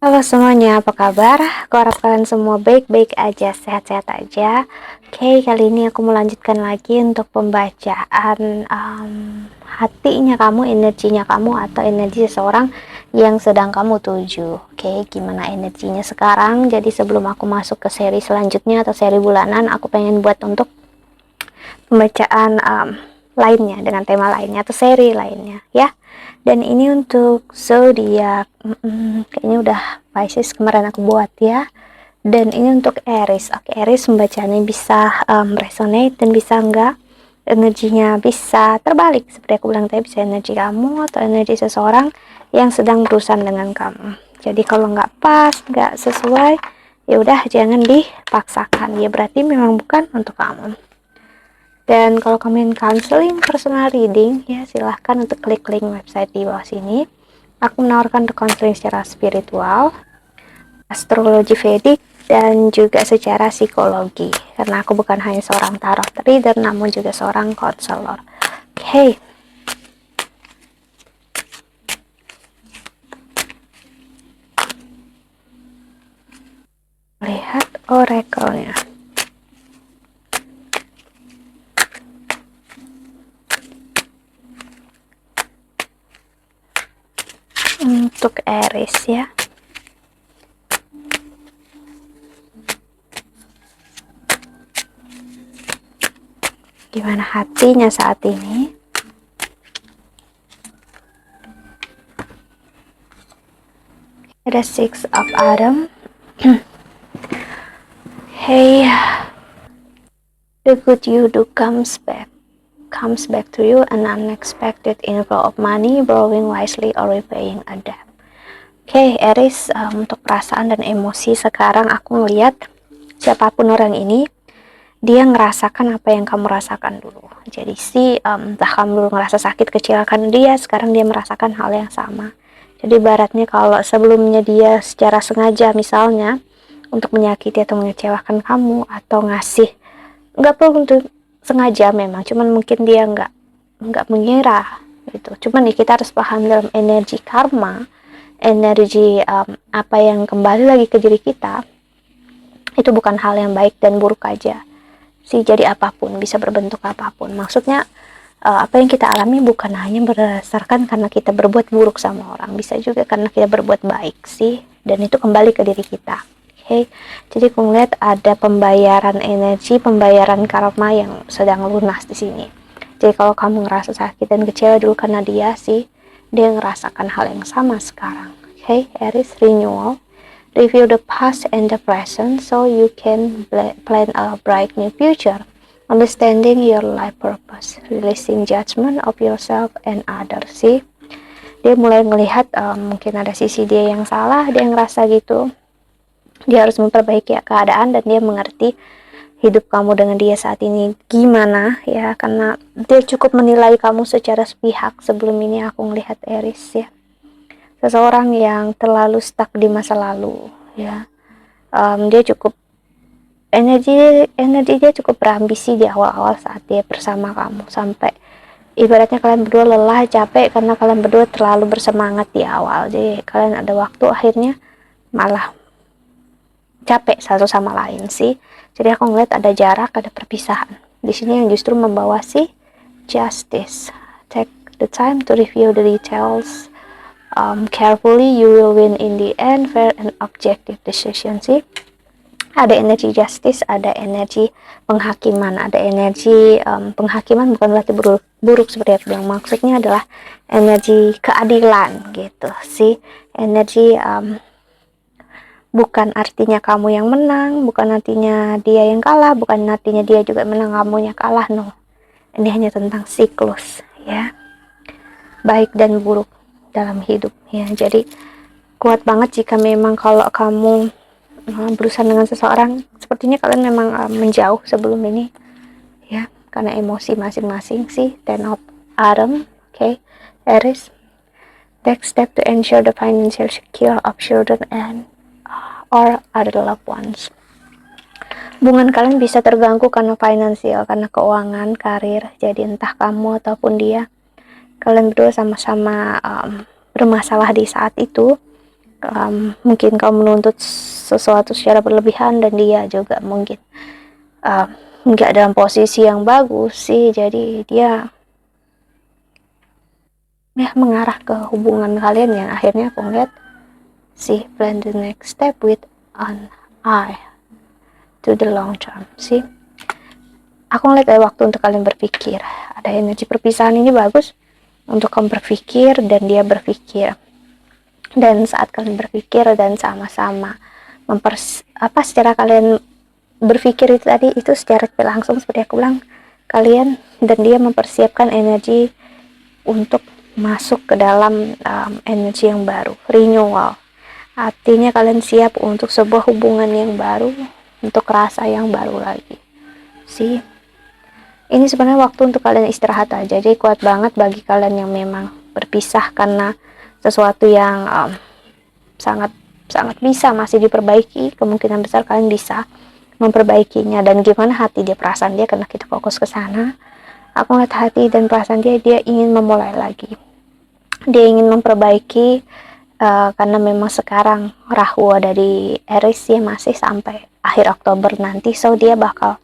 Halo semuanya, apa kabar? Aku harap kalian semua baik-baik aja, sehat-sehat aja. Oke, kali ini aku melanjutkan lagi untuk pembacaan hatinya kamu, energinya kamu, atau energi seseorang yang sedang kamu tuju. Oke, gimana energinya sekarang? Jadi sebelum aku masuk ke seri selanjutnya atau seri bulanan, aku pengen buat untuk pembacaan lainnya dengan tema lainnya atau seri lainnya ya. Dan ini untuk zodiak, kayaknya udah Pisces kemarin aku buat ya. Dan ini untuk Aries. Oke, Aries membacanya bisa resonate dan bisa enggak, energinya bisa terbalik seperti aku bilang tadi, bisa energi kamu atau energi seseorang yang sedang berurusan dengan kamu. Jadi kalau nggak pas, nggak sesuai, ya udah jangan dipaksakan, ya berarti memang bukan untuk kamu. Dan kalau kamu ingin counseling personal reading, ya silahkan untuk klik link website di bawah sini. Aku menawarkan counseling secara spiritual, astrologi Vedic, dan juga secara psikologi. Karena aku bukan hanya seorang tarot reader, namun juga seorang konselor. Oke. Lihat oracle-nya. Untuk Aries ya. Gimana hatinya saat ini? Ada Six of Autumn. Hey, the good you do comes back to you, an unexpected inflow of money, borrowing wisely or repaying a debt. Oke, Aries, untuk perasaan dan emosi sekarang aku ngelihat siapapun orang ini, dia ngerasakan apa yang kamu rasakan dulu. Jadi entah kamu dulu ngerasa sakit kecil karena dia, sekarang dia merasakan hal yang sama. Jadi ibaratnya kalau sebelumnya dia secara sengaja misalnya untuk menyakiti atau mengecewakan kamu atau ngasih, nggak perlu untuk sengaja memang, cuman mungkin dia nggak mengira gitu. Cuman kita harus paham dalam energi karma, energi apa yang kembali lagi ke diri kita, itu bukan hal yang baik dan buruk aja sih. Jadi apapun bisa berbentuk apapun, maksudnya apa yang kita alami bukan hanya berdasarkan karena kita berbuat buruk sama orang, bisa juga karena kita berbuat baik sih, dan itu kembali ke diri kita. Oke, jadi aku ngeliat ada pembayaran energi, pembayaran karma yang sedang lunas di sini. Jadi kalau kamu ngerasa sakit dan kecewa dulu karena dia sih, dia ngerasakan hal yang sama sekarang. Oke, Aries, renewal. Review the past and the present so you can plan a bright new future. Understanding your life purpose, releasing judgment of yourself and others. Sih, dia mulai melihat mungkin ada sisi dia yang salah, dia ngerasa gitu. Dia harus memperbaiki keadaan dan dia mengerti hidup kamu dengan dia saat ini gimana ya, karena dia cukup menilai kamu secara sepihak. Sebelum ini aku melihat Aries ya, seseorang yang terlalu stuck di masa lalu ya. Dia cukup energi dia cukup berambisi di awal-awal saat dia bersama kamu, sampai ibaratnya kalian berdua lelah, capek karena kalian berdua terlalu bersemangat di awal. Jadi kalian ada waktu akhirnya malah capek satu sama lain sih. Jadi aku ngeliat ada jarak, ada perpisahan di sini yang justru membawa si Justice. Take the time to review the details carefully, you will win in the end, fair and objective decision. Sih, ada energi justice, ada energi penghakiman, ada energi penghakiman bukan berarti buruk seperti aku bilang, maksudnya adalah energi keadilan gitu sih. Energi bukan artinya kamu yang menang, bukan artinya dia yang kalah, bukan artinya dia juga menang, kamunya kalah, no. Ini hanya tentang siklus ya, baik dan buruk dalam hidup ya. Jadi kuat banget jika memang kalau kamu berusaha dengan seseorang, sepertinya kalian memang menjauh sebelum ini ya, karena emosi masing-masing sih. Ten of Autumn. Oke, Aries, take step to ensure the financial secure of children and or other loved ones. Hubungan kalian bisa terganggu karena finansial, karena keuangan, karir. Jadi entah kamu ataupun dia, kalian berdua sama-sama bermasalah di saat itu. Mungkin kamu menuntut sesuatu secara berlebihan, dan dia juga mungkin nggak dalam posisi yang bagus sih, jadi dia ya mengarah ke hubungan kalian yang akhirnya aku ngeliat sih plan the next step with an eye to the long term sih. Aku ngeliat ada waktu untuk kalian berpikir, ada energi perpisahan ini bagus untuk kamu berpikir dan dia berpikir, dan saat kalian berpikir dan sama-sama secara kalian berpikir itu tadi, itu secara langsung seperti aku bilang, kalian dan dia mempersiapkan energi untuk masuk ke dalam energi yang baru, renewal. Artinya kalian siap untuk sebuah hubungan yang baru, untuk rasa yang baru lagi sih. Ini sebenarnya waktu untuk kalian istirahat aja, jadi kuat banget bagi kalian yang memang berpisah karena sesuatu yang sangat bisa masih diperbaiki. Kemungkinan besar kalian bisa memperbaikinya. Dan gimana hati dia, perasaan dia, karena kita fokus ke sana. Aku ngeliat hati dan perasaan dia ingin memulai lagi, dia ingin memperbaiki, karena memang sekarang Rahu ada di Aries ya, masih sampai akhir Oktober nanti, so dia bakal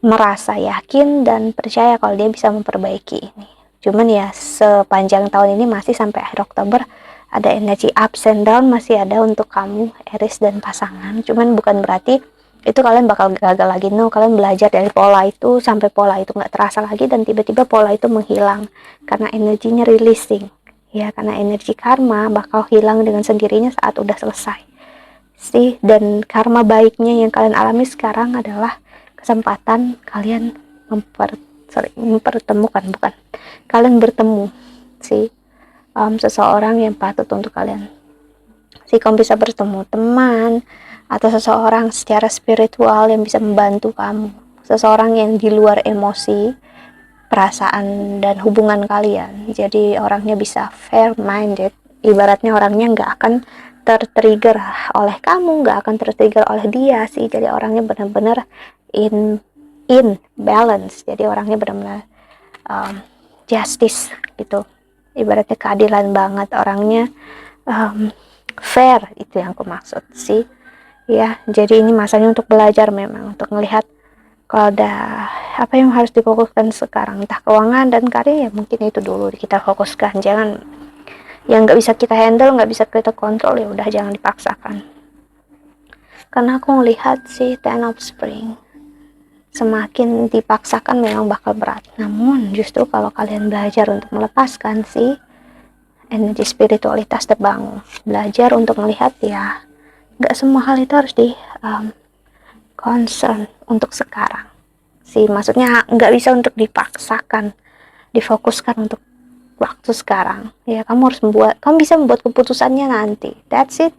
merasa yakin dan percaya kalau dia bisa memperbaiki ini. Cuman ya sepanjang tahun ini masih sampai akhir Oktober ada energi ups and down, masih ada untuk kamu Aries dan pasangan. Cuman bukan berarti itu kalian bakal gagal lagi, no. Kalian belajar dari pola itu sampai pola itu nggak terasa lagi dan tiba-tiba pola itu menghilang karena energinya releasing ya, karena energi karma bakal hilang dengan sendirinya saat udah selesai sih. Dan karma baiknya yang kalian alami sekarang adalah kesempatan kalian mempertemukan, bukan, kalian bertemu sih, seseorang yang patut untuk kalian sih. Kamu bisa bertemu teman atau seseorang secara spiritual yang bisa membantu kamu, seseorang yang di luar emosi, perasaan dan hubungan kalian. Jadi orangnya bisa fair minded, ibaratnya orangnya nggak akan tertrigger oleh kamu, nggak akan tertrigger oleh dia sih. Jadi orangnya benar-benar in balance, jadi orangnya benar-benar justice gitu, ibaratnya keadilan banget orangnya, fair, itu yang aku maksud sih ya. Jadi ini masanya untuk belajar, memang untuk melihat kalau ada apa yang harus difokuskan sekarang, entah keuangan dan karir, ya mungkin itu dulu kita fokuskan. Jangan yang nggak bisa kita handle, nggak bisa kita kontrol, ya udah jangan dipaksakan. Karena aku ngelihat sih Ten of Spring, semakin dipaksakan memang bakal berat. Namun justru kalau kalian belajar untuk melepaskan sih, energi spiritualitas terbangun, belajar untuk melihat ya nggak semua hal itu harus di concern untuk sekarang sih. Maksudnya nggak bisa untuk dipaksakan, difokuskan untuk waktu sekarang ya. Kamu bisa membuat keputusannya nanti, that's it.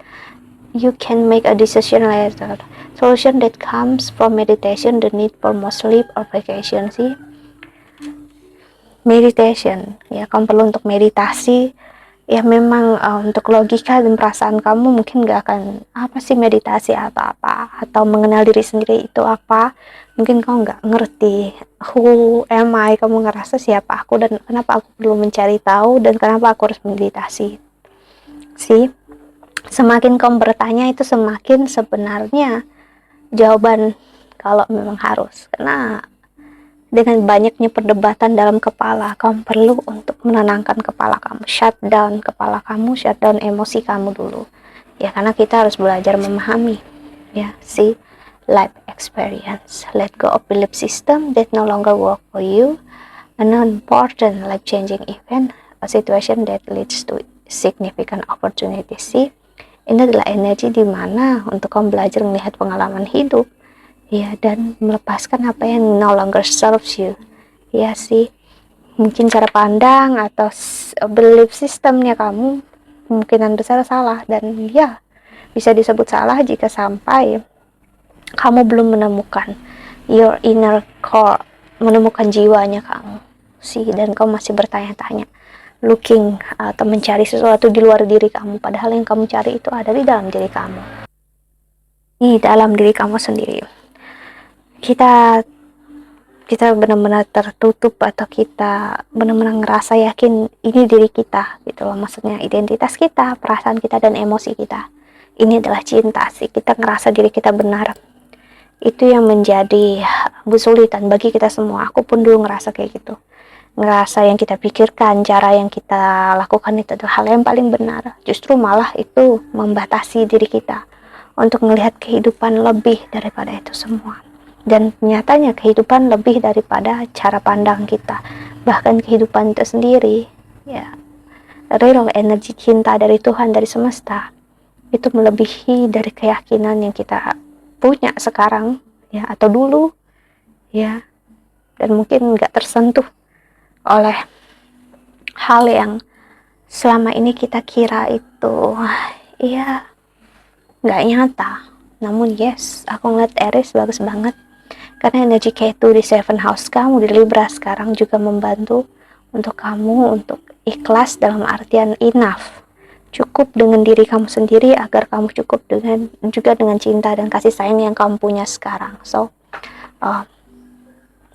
You can make a decision later. Solution that comes from meditation, the need for more sleep or vacation sih. Meditation ya, kamu perlu untuk meditasi ya. Memang untuk logika dan perasaan kamu mungkin gak akan apa sih meditasi apa-apa, atau mengenal diri sendiri itu apa, mungkin kamu gak ngerti who am I, kamu ngerasa siapa aku dan kenapa aku perlu mencari tahu dan kenapa aku harus meditasi sih. Semakin kamu bertanya itu semakin sebenarnya jawaban kalau memang harus, karena dengan banyaknya perdebatan dalam kepala, kamu perlu untuk menenangkan kepala kamu, shut down kepala kamu, shut down emosi kamu dulu ya, karena kita harus belajar memahami ya see life experience, let go of belief system that no longer work for you, a non-important life changing event, a situation that leads to significant opportunity sih. Ini adalah energi dimana untuk kamu belajar melihat pengalaman hidup ya, dan melepaskan apa yang no longer serves you ya sih. Mungkin cara pandang atau belief systemnya kamu kemungkinan besar salah, dan ya bisa disebut salah jika sampai kamu belum menemukan your inner core, menemukan jiwanya kamu sih, dan kamu masih bertanya-tanya, looking atau mencari sesuatu di luar diri kamu, padahal yang kamu cari itu ada di dalam diri kamu, di dalam diri kamu sendiri. Kita kita benar-benar tertutup atau kita benar-benar ngerasa yakin ini diri kita gitu loh, maksudnya identitas kita, perasaan kita, dan emosi kita ini adalah cinta sih, kita ngerasa diri kita benar. Itu yang menjadi kesulitan bagi kita semua. Aku pun dulu ngerasa kayak gitu, ngerasa yang kita pikirkan, cara yang kita lakukan itu adalah hal yang paling benar. Justru malah itu membatasi diri kita untuk melihat kehidupan lebih daripada itu semua. Dan nyatanya kehidupan lebih daripada cara pandang kita, bahkan kehidupan itu sendiri, ya, real energi cinta dari Tuhan, dari semesta, itu melebihi dari keyakinan yang kita punya sekarang, ya, atau dulu, ya, dan mungkin nggak tersentuh oleh hal yang selama ini kita kira itu, ya, nggak nyata. Namun yes, aku ngeliat Aries bagus banget, karena energi K2 di 7 house kamu di Libra sekarang juga membantu untuk kamu untuk ikhlas, dalam artian enough, cukup dengan diri kamu sendiri, agar kamu cukup juga dengan cinta dan kasih sayang yang kamu punya sekarang. So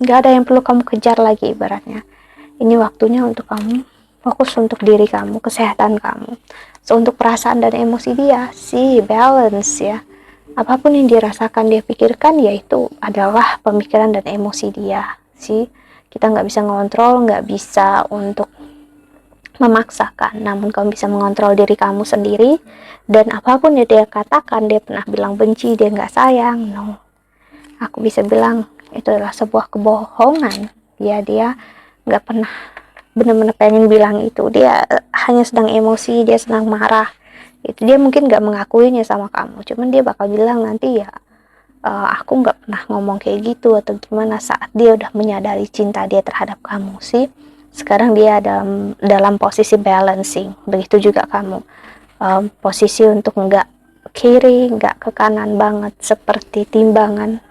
nggak ada yang perlu kamu kejar lagi ibaratnya. Ini waktunya untuk kamu fokus untuk diri kamu, kesehatan kamu. So untuk perasaan dan emosi dia sih balance ya. Apapun yang dirasakan, dia pikirkan, yaitu adalah pemikiran dan emosi dia sih. Kita nggak bisa ngontrol, nggak bisa untuk memaksakan, namun kamu bisa mengontrol diri kamu sendiri. Dan apapun yang dia katakan, dia pernah bilang benci, dia nggak sayang, no, aku bisa bilang itu adalah sebuah kebohongan. Dia nggak pernah benar-benar pengen bilang itu. Dia hanya sedang emosi, dia sedang marah. Itu dia mungkin nggak mengakuinya sama kamu, cuman dia bakal bilang nanti ya, aku nggak pernah ngomong kayak gitu atau gimana, saat dia udah menyadari cinta dia terhadap kamu sih. Sekarang dia dalam posisi balancing, begitu juga kamu, posisi untuk nggak kiri nggak ke kanan banget seperti timbangan,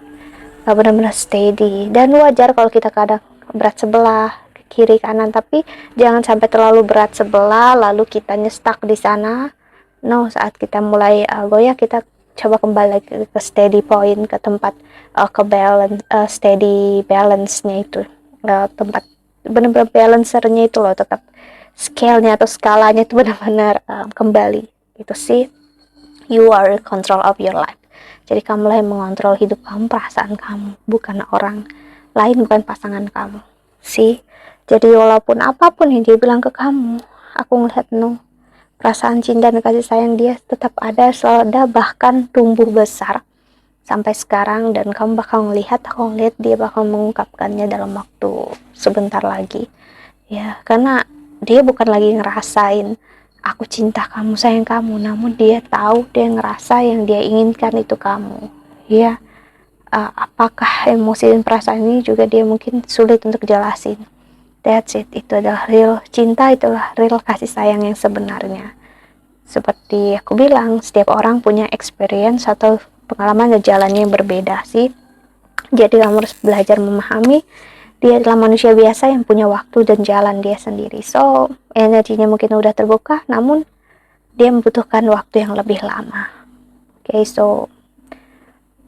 benar-benar steady. Dan wajar kalau kita kadang berat sebelah ke kiri kanan, tapi jangan sampai terlalu berat sebelah lalu kita nyestak di sana. No, saat kita mulai goyah, kita coba kembali lagi ke steady point, ke tempat ke balance, steady balance-nya itu, tempat benar-benar balancernya itu loh, tetap scale-nya atau skalanya itu benar-benar kembali. Itu sih, you are in control of your life. Jadi kamulah yang mengontrol hidup kamu, perasaan kamu, bukan orang lain, bukan pasangan kamu sih. Jadi walaupun apapun yang dia bilang ke kamu, aku ngeliat no, perasaan cinta dan kasih sayang dia tetap ada, selalu ada, bahkan tumbuh besar sampai sekarang. Dan kamu bakal ngelihat, aku ngeliat dia bakal mengungkapkannya dalam waktu sebentar lagi ya, karena dia bukan lagi ngerasain aku cinta kamu, sayang kamu, namun dia tahu, dia ngerasa yang dia inginkan itu kamu ya. Apakah emosi dan perasaan ini juga dia mungkin sulit untuk jelasin. That's it, itu adalah real cinta, itulah real kasih sayang yang sebenarnya. Seperti aku bilang, setiap orang punya experience atau pengalaman dan jalannya yang berbeda sih. Jadi kamu harus belajar memahami dia adalah manusia biasa yang punya waktu dan jalan dia sendiri. So, energinya mungkin udah terbuka, namun dia membutuhkan waktu yang lebih lama. Oke, so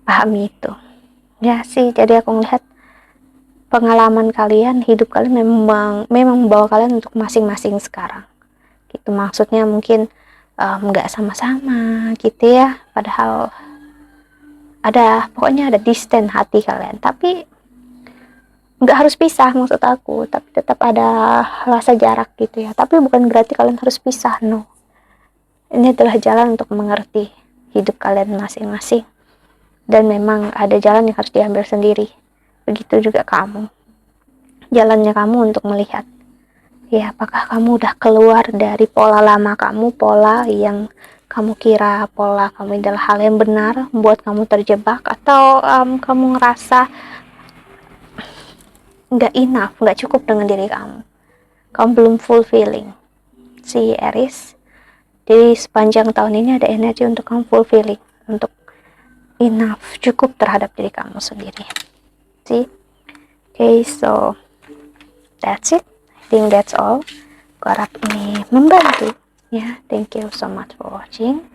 pahami itu. Ya sih, jadi aku ngelihat pengalaman kalian, hidup kalian memang membawa kalian untuk masing-masing sekarang. Gitu maksudnya, mungkin nggak sama-sama gitu ya, padahal pokoknya ada distance hati kalian, tapi nggak harus pisah maksud aku, tapi tetap ada rasa jarak gitu ya. Tapi bukan berarti kalian harus pisah, no. Ini adalah jalan untuk mengerti hidup kalian masing-masing, dan memang ada jalan yang harus diambil sendiri. Begitu juga kamu, jalannya kamu untuk melihat ya, apakah kamu udah keluar dari pola lama kamu, pola yang kamu kira pola kamu adalah hal yang benar, membuat kamu terjebak, atau kamu ngerasa nggak enough, nggak cukup dengan diri kamu belum fulfilling. Si Aries, jadi sepanjang tahun ini ada energi untuk kamu fulfilling, untuk enough, cukup terhadap diri kamu sendiri. See? Okay, so that's it. I think that's all. Gue harap ini membantu. Ya, thank you so much for watching.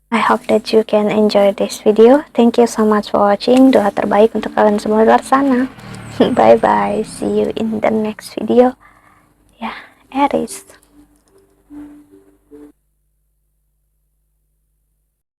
I hope that you can enjoy this video. Thank you so much for watching. Doa terbaik untuk kalian semua di luar sana. Bye bye. See you in the next video. Ya, Aries.